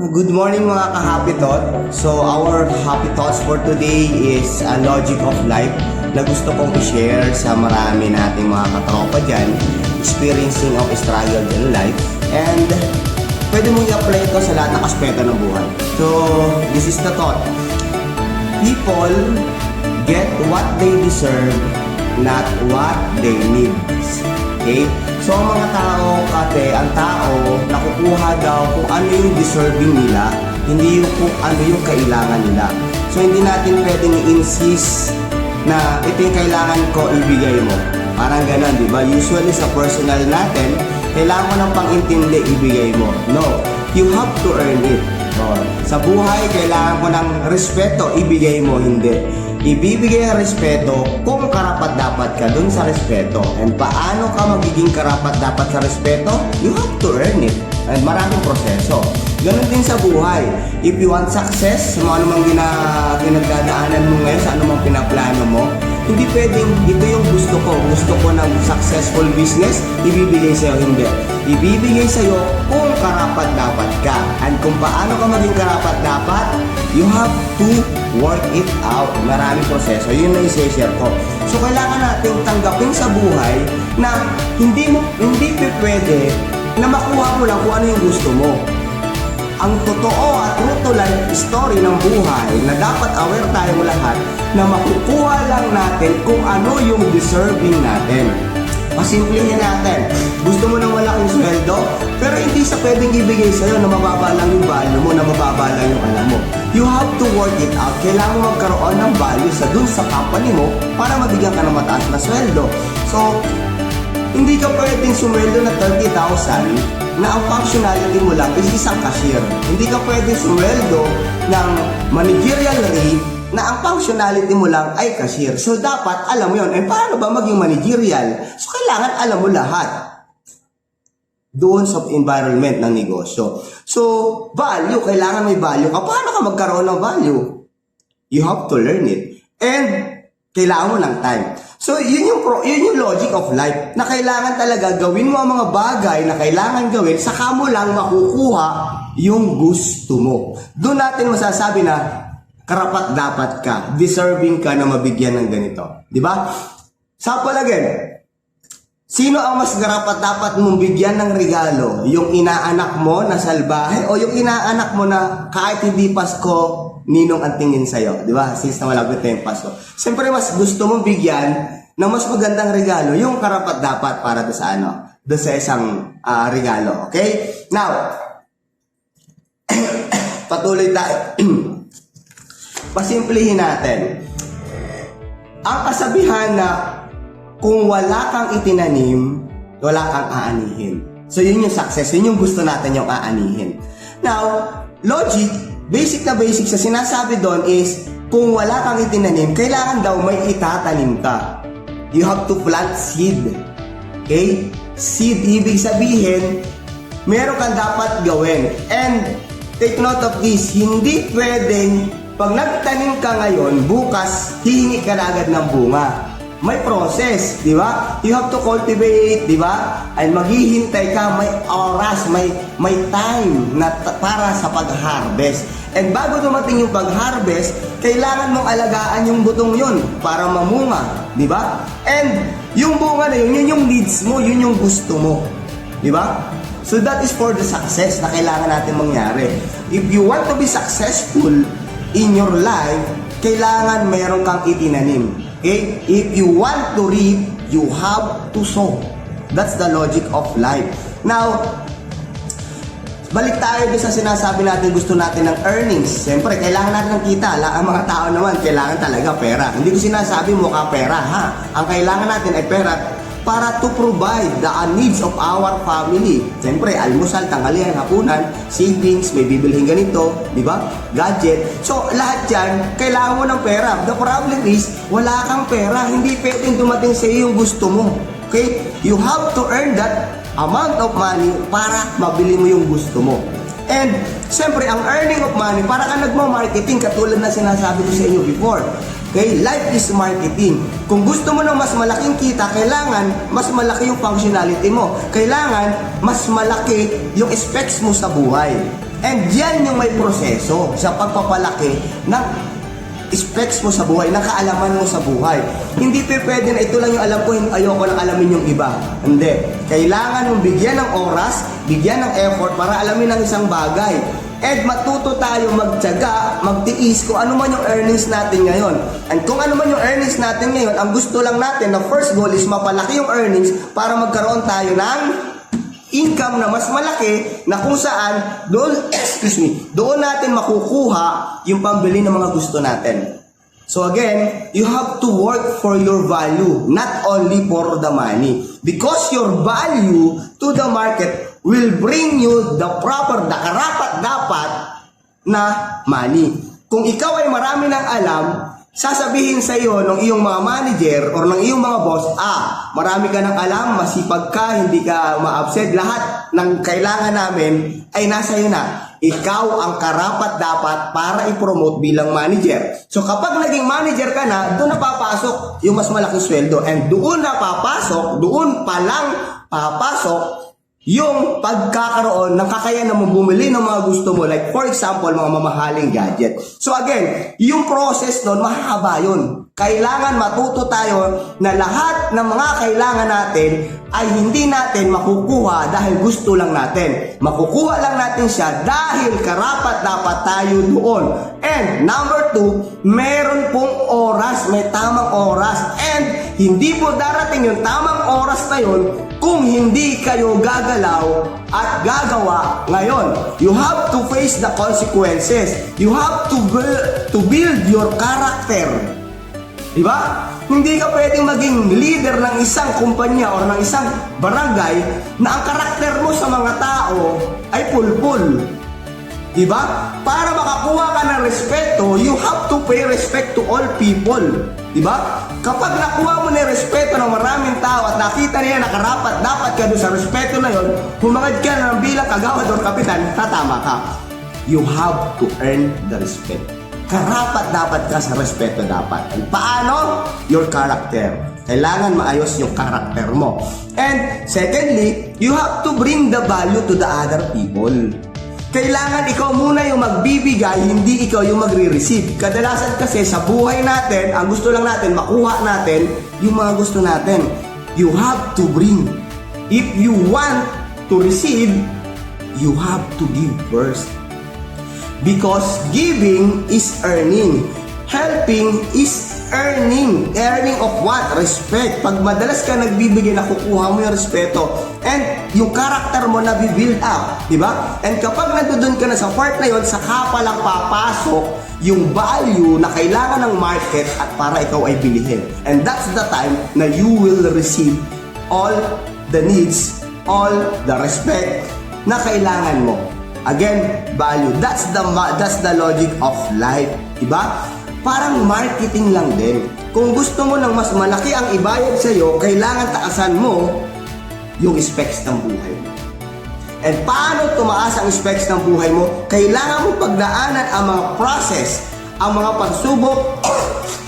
Good morning mga ka-happy thought. So our happy thoughts for today is a logic of life na gusto kong i-share sa marami nating mga katropa dyan experiencing of struggle in life, and pwede mong i-apply ito sa lahat ng aspeto ng buhay. So this is the thought: people get what they deserve, not what they need. Okay? So ang mga tao, ang tao nakukuha daw kung ano yung deserving nila, hindi yung kung ano yung kailangan nila. So hindi natin pwedeng i-insist na ito yung kailangan ko, ibigay mo. Parang ganun, di ba? Usually sa personal natin, kailangan mo ng pang-intindi, ibigay mo. No, you have to earn it. Sa buhay, kailangan mo ng respeto, ibigay mo, hindi. Ibibigay ang respeto kung karapat-dapat ka dun sa respeto. And paano ka magiging karapat-dapat sa respeto? You have to earn it. And maraming proseso. Ganun din sa buhay. If you want success, sa mga anumang ginagdadaanan mo ngayon, sa anumang pinaplano mo, hindi pwedeng ito yung gusto ko ng successful business, ibibigay sa'yo, hindi. Ibibigay sa'yo kung karapat-dapat ka. And kung paano ka maging karapat-dapat, you have to work it out. Maraming proseso. Yun na i-share ko. So kailangan natin tanggapin sa buhay na hindi pwede na makuha mo lang kung ano yung gusto mo. Ang totoo at true to life story ng buhay na dapat aware tayo lahat na makukuha lang natin kung ano yung deserving natin. Pasimplihin natin. Gusto mo ng malaking sweldo, pero hindi sa pwedeng ibigay sa'yo na mababa lang yung value mo, na mababa lang yung alam mo. You have to work it out. Kailangan mo magkaroon ng value sa dun sa company mo para mabigyan ka ng mataas na sweldo. So, hindi ka pwedeng sumweldo na 30,000 na ang functionality mo lang is isang cashier. Hindi ka pwedeng sumweldo ng managerial rate na ang functionality mo lang ay cashier. So dapat alam mo yun. And paano ba maging managerial? So kailangan alam mo lahat doon sa environment ng negosyo. So value, kailangan may value ka. Paano ka magkaroon ng value? You have to learn it. And kailangan mo ng time. So yun yung logic of life na kailangan talaga gawin mo ang mga bagay na kailangan gawin, saka mo lang makukuha yung gusto mo. Doon natin masasabi na karapat-dapat ka, deserving ka na mabigyan ng ganito. Di ba? Sample again. Sino ang mas karapat-dapat mong bigyan ng regalo? Yung inaanak mo na salbahe o yung inaanak mo na kahit hindi Pasko, ninong ang tingin sa'yo? Di ba? Since na malapit na yung Pasko. Siyempre, mas gusto mong bigyan ng mas magandang regalo yung karapat-dapat para doon sa doon sa isang regalo. Okay? Now, patuloy tayo. Pasimplihin natin. Ang kasabihan na kung wala kang itinanim, wala kang aanihin. So yun yung success, yun yung gusto natin yung aanihin. Now, logic, basic na basic sa sinasabi doon is kung wala kang itinanim, kailangan daw may itatanim ka. You have to plant seed. Okay? Seed, ibig sabihin, meron kang dapat gawin. And take note of this, hindi pwedeng pag nagtanim ka ngayon, bukas, hihingi ka na agad ng bunga. May process, di ba? You have to cultivate, di ba? And maghihintay ka, may oras, may time na para sa pag-harvest. And bago dumating yung pag-harvest, kailangan mong alagaan yung butong yun para mamunga, di ba? And yung bunga na yun yung needs mo, yun yung gusto mo, di ba? So that is for the success na kailangan natin mangyari. If you want to be successful in your life, kailangan meron kang itinanim. Okay? If you want to reap, you have to sow. That's the logic of life. Now, balik tayo doon sa sinasabi natin, gusto natin ng earnings. Siyempre, kailangan natin ng kita. Ang mga tao naman, kailangan talaga pera. Hindi ko sinasabi mukha pera, ha? Ang kailangan natin ay pera para to provide the needs of our family. Siyempre, almusal, tanghalian, hapunan, savings, may bibilhin ganito, di ba? Gadget. So, lahat yan, kailangan mo ng pera. The problem is, wala kang pera. Hindi pwedeng dumating sa iyo yung gusto mo. Okay? You have to earn that amount of money para mabili mo yung gusto mo. And, siyempre, ang earning of money, para ka nagma-marketing, katulad na sinasabi ko sa inyo before. Okay? Life is marketing. Kung gusto mo ng mas malaking kita, kailangan mas malaki yung functionality mo. Kailangan mas malaki yung specs mo sa buhay. And yan yung may proseso sa pagpapalaki ng specs mo sa buhay, ng kaalaman mo sa buhay. Hindi pwede na ito lang yung alam ko, ayoko lang alamin yung iba. Hindi. Kailangan mong bigyan ng oras, bigyan ng effort para alamin ang isang bagay. And matuto tayo magtiyaga, magtiis kung ano man yung earnings natin ngayon. And kung ano man yung earnings natin ngayon, ang gusto lang natin na first goal is mapalaki yung earnings para magkaroon tayo ng income na mas malaki na kung saan doon natin makukuha yung pambili ng mga gusto natin. So again, you have to work for your value, not only for the money. Because your value to the market will bring you the karapat-dapat na money. Kung ikaw ay marami ng alam, sasabihin sa iyo ng iyong mga manager or ng iyong mga boss, marami ka ng alam, masipag ka, hindi ka ma-upset, lahat ng kailangan namin ay nasa iyo na. Ikaw ang karapat-dapat para i-promote bilang manager. So kapag naging manager ka na, doon na papasok yung mas malaking sweldo. And doon na papasok, doon pa lang papasok yung pagkakaroon ng kakayahan mong bumili ng mga gusto mo. Like for example, mga mamahaling gadget. So again, yung process nun, mahaba yun. Kailangan matuto tayo na lahat ng mga kailangan natin ay hindi natin makukuha dahil gusto lang natin. Makukuha lang natin siya dahil karapat-dapat tayo doon. And number 2, meron pong oras, may tamang oras. And hindi po darating yung tamang oras na yun kung hindi kayo gagalaw at gagawa ngayon. You have to face the consequences. You have to build your character. Diba? Hindi ka pwedeng maging leader ng isang kumpanya o ng isang barangay na ang karakter mo sa mga tao ay pulpul. Diba? Para makakuha ka ng respeto, you have to pay respect to all people. Diba? Kapag nakuha mo na respeto ng maraming tao at nakita niya na karapat dapat ka doon sa respeto na yon, humangad ka na ng bilang kagawad o kapitan, tatama ka. You have to earn the respect. Karapat dapat ka sa respeto dapat. And paano? Your character. Kailangan maayos yung character mo. And secondly, you have to bring the value to the other people. Kailangan ikaw muna yung magbibigay, hindi ikaw yung magre-receive. Kadalasan kasi sa buhay natin, ang gusto lang natin, makuha natin yung mga gusto natin. You have to bring. If you want to receive, you have to give first. Because giving is earning. Helping is earning. Earning of what? Respect. Pag madalas ka nagbibigay, nakukuha mo yung respeto. And yung character mo na build up. Diba? And kapag nandoon ka na sa part na yun, saka pa lang papasok yung value na kailangan ng market at para ikaw ay bilihin. And that's the time na you will receive all the needs, all the respect na kailangan mo. Again, value. That's the logic of life. Diba? Parang marketing lang din. Kung gusto mo ng mas malaki ang ibayad sa'yo, kailangan taasan mo yung specs ng buhay mo. And paano tumaas ang specs ng buhay mo? Kailangan mo pagdaanan ang mga process, ang mga pagsubok,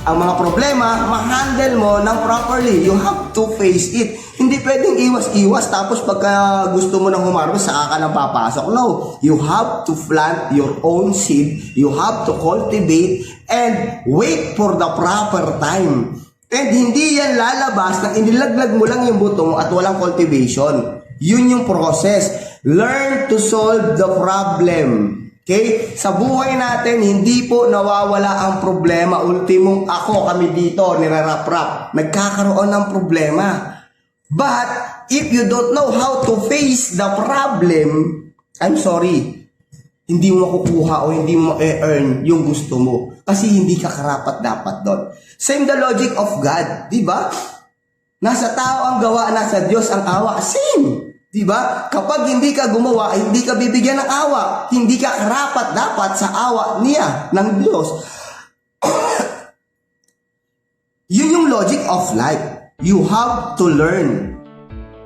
ang mga problema, ma-handle mo ng properly. You have to face it. Hindi pwedeng iwas-iwas tapos pagka gusto mo nang humarvest, saka ka nang papasok. No. You have to plant your own seed. You have to cultivate and wait for the proper time. And hindi yan lalabas na inilaglag mo lang yung buto mo at walang cultivation. Yun yung process. Learn to solve the problem. Okay? Sa buhay natin, hindi po nawawala ang problema. Ultimong kami dito, nirarap-rap. Nagkakaroon ng problema. But, if you don't know how to face the problem, I'm sorry, hindi mo makukuha o hindi mo earn yung gusto mo. Kasi hindi ka karapat dapat doon. Same the logic of God. Diba? Nasa tao ang gawa, nasa Diyos ang awa. Same. Diba? Kapag hindi ka gumawa, hindi ka bibigyan ng awa. Hindi ka karapat dapat sa awa niya, ng Diyos. Yun yung logic of life. You have to learn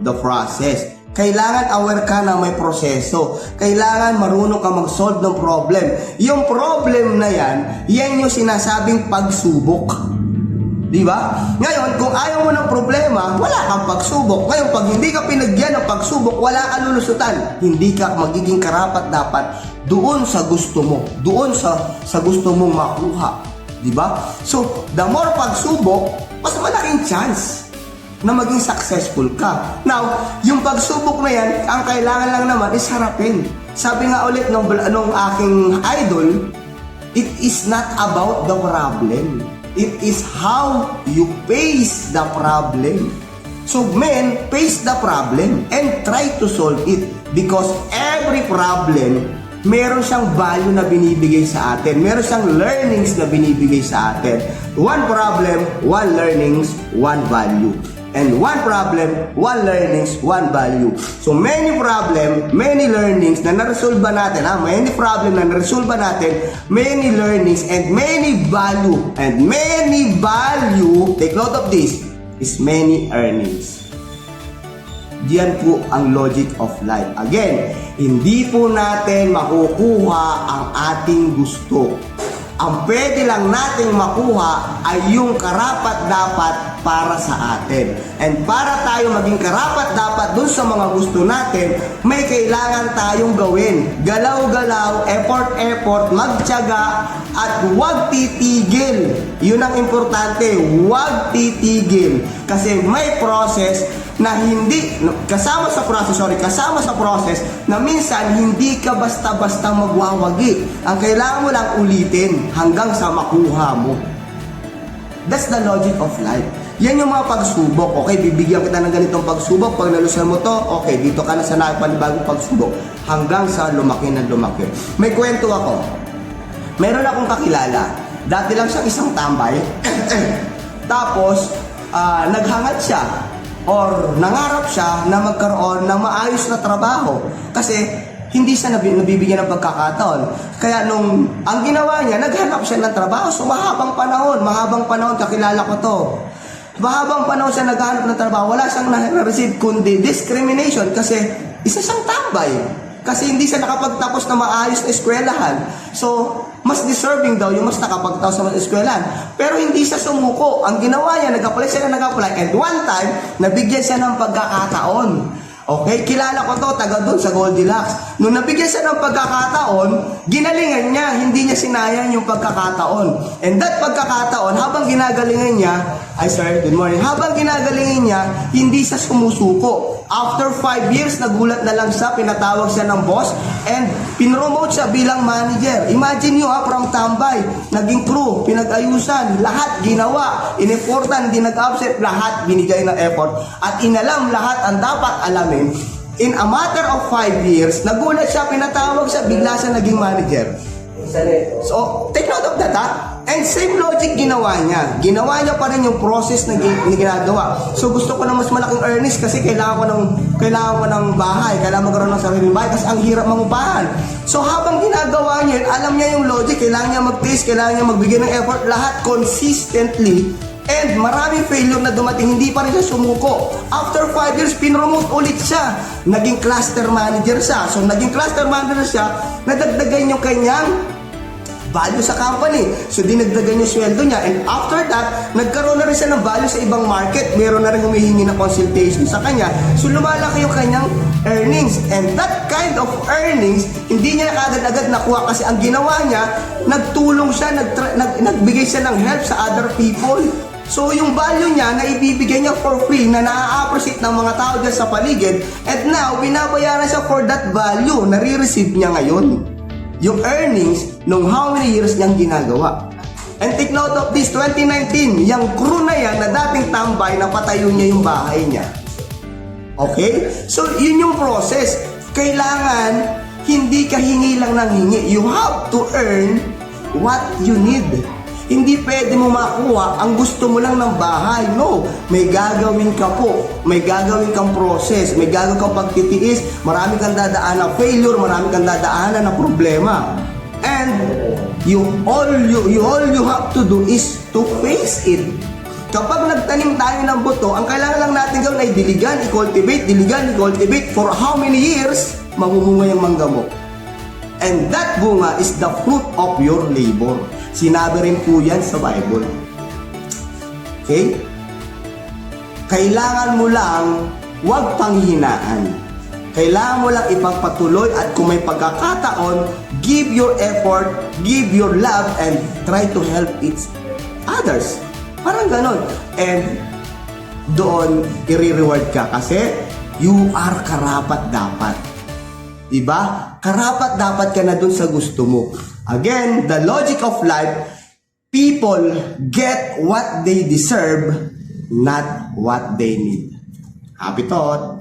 the process. Kailangan aware ka na may proseso. Kailangan marunong ka mag-solve ng problem. Yung problem na yan yung sinasabing pagsubok. Diba? Ngayon, kung ayaw mo ng problema, wala kang pagsubok. Ngayon, pag hindi ka pinagyan ng pagsubok, wala kang lulusutan. Hindi ka magiging karapat dapat doon sa gusto mo, doon sa gusto mong makuha, di ba? So, the more pagsubok, mas malaking chance na maging successful ka. Now, yung pagsubok na yan, ang kailangan lang naman is harapin. Sabi nga ulit nung aking idol, it is not about the problem. It is how you face the problem. So men, face the problem and try to solve it, because every problem, meron siyang value na binibigay sa atin. Meron siyang learnings na binibigay sa atin. One problem, one learnings, one value. And one problem, one learnings, one value. So many problem, many learnings na naresolve natin. Many problem na naresolve natin, many learnings and many value. And many value, take note of this, is many earnings. Diyan po ang logic of life. Again, hindi po natin makukuha ang ating gusto. Ang pwede lang nating makuha ay yung karapat-dapat para sa atin. And para tayo maging karapat-dapat dun sa mga gusto natin, may kailangan tayong gawin. Galaw-galaw, effort, magtiyaga, at huwag titigil. Yun ang importante, huwag titigil. Kasi may process na hindi, kasama sa process na minsan hindi ka basta-basta magwawagi. Ang kailangan mo lang ulitin hanggang sa makuha mo. That's the logic of life. Yan yung mga pagsubok. Okay, bibigyan kita ng ganitong pagsubok. Pag nalusan mo to, okay, dito ka na sa panibagong pagsubok. Hanggang sa lumaki na lumaki. May kwento ako. Meron akong kakilala. Dati lang siyang isang tambay. Tapos, naghangad siya or nangarap siya na magkaroon ng maayos na trabaho. Kasi hindi siya nabibigyan ng pagkakataon. Kaya ang ginawa niya, naghanap siya ng trabaho. So mahabang panahon, kakilala ko to. Mahabang panahon siya naghanap ng trabaho. Wala siyang na-receive kundi discrimination kasi isa siyang tambay. Kasi hindi siya nakapagtapos na maayos na eskwelahan. So, mas deserving daw yung mas nakapagtapos na eskwelahan. Pero hindi siya sumuko. Ang ginawa niya, nag-apply. And one time, nabigyan siya ng pagkakataon. Okay, kilala ko to, taga doon sa Goldilocks. Nung nabigyan siya ng pagkakataon, ginalingan niya, hindi niya sinayang yung pagkakataon. And that pagkakataon, habang ginagalingan niya, good morning. Habang ginagalingan niya, hindi siya sumusuko. After 5 years, nagulat na lang siya, pinatawag siya ng boss, and pinromote siya bilang manager. Imagine nyo from tambay, naging crew, pinag-ayusan, lahat ginawa, in-effortan, hindi nag-absent, lahat binigay ng effort, at inalam lahat ang dapat alamin. In a matter of 5 years, nagulat siya, pinatawag siya, bigla siya naging manager. So, take note of that, And same logic ginawa niya. Ginawa niya pa rin yung process na ginagawa. So, gusto ko na mas malaking earnings kasi kailangan ko ng bahay, kailangan magkaroon ng sariling bahay kasi ang hirap mangupahan. So, habang ginagawa niya, alam niya yung logic, kailangan niya mag-taste, kailangan niya magbigay ng effort, lahat consistently. And maraming failure na dumating, hindi pa rin siya sumuko. After 5 years, pinromote ulit siya. Naging cluster manager siya. So, naging cluster manager siya, nadagdagan yung kanyang value sa company. So, dinagdagan yung sweldo niya. And after that, nagkaroon na rin siya ng value sa ibang market. Meron na rin humihingi ng consultation sa kanya. So, lumalaki yung kanyang earnings. And that kind of earnings, hindi niya agad-agad nakuha kasi ang ginawa niya, nagtulong siya, nagbigay siya ng help sa other people. So, yung value niya na ibibigay niya for free, na na-appreciate ng mga tao dyan sa paligid, and now, binabayaran siya for that value, nare-receive niya ngayon yung earnings nung how many years niyang ginagawa. And take note of this, 2019, yung crew na yan na dating tambay, napatayo niya yung bahay niya. Okay? So, yun yung process. Kailangan, hindi ka hingi lang ng hingi. You have to earn what you need. Hindi pwede mo makuha ang gusto mo lang ng bahay. No, may gagawin ka po. May gagawin kang process. May gagawin kang pagtitiis. Marami kang dadaan na failure. Marami kang dadaanan na problema. And all you have to do is to face it. Kapag nagtanim tayo ng buto, ang kailangan lang natin gawin ay diligan, i-cultivate for how many years mamumunga yung mangga mo. And that bunga is the fruit of your labor. Sinabi rin po yan sa Bible. Okay? Kailangan mo lang huwag panghihinaan. Kailangan mo lang ipagpatuloy at kung may pagkakataon, give your effort, give your love, and try to help each others. Parang ganon. And doon, i-reward ka kasi you are karapat-dapat. Diba? Karapat-dapat ka na dun sa gusto mo. Again, the logic of life, people get what they deserve, not what they need. Happy thought!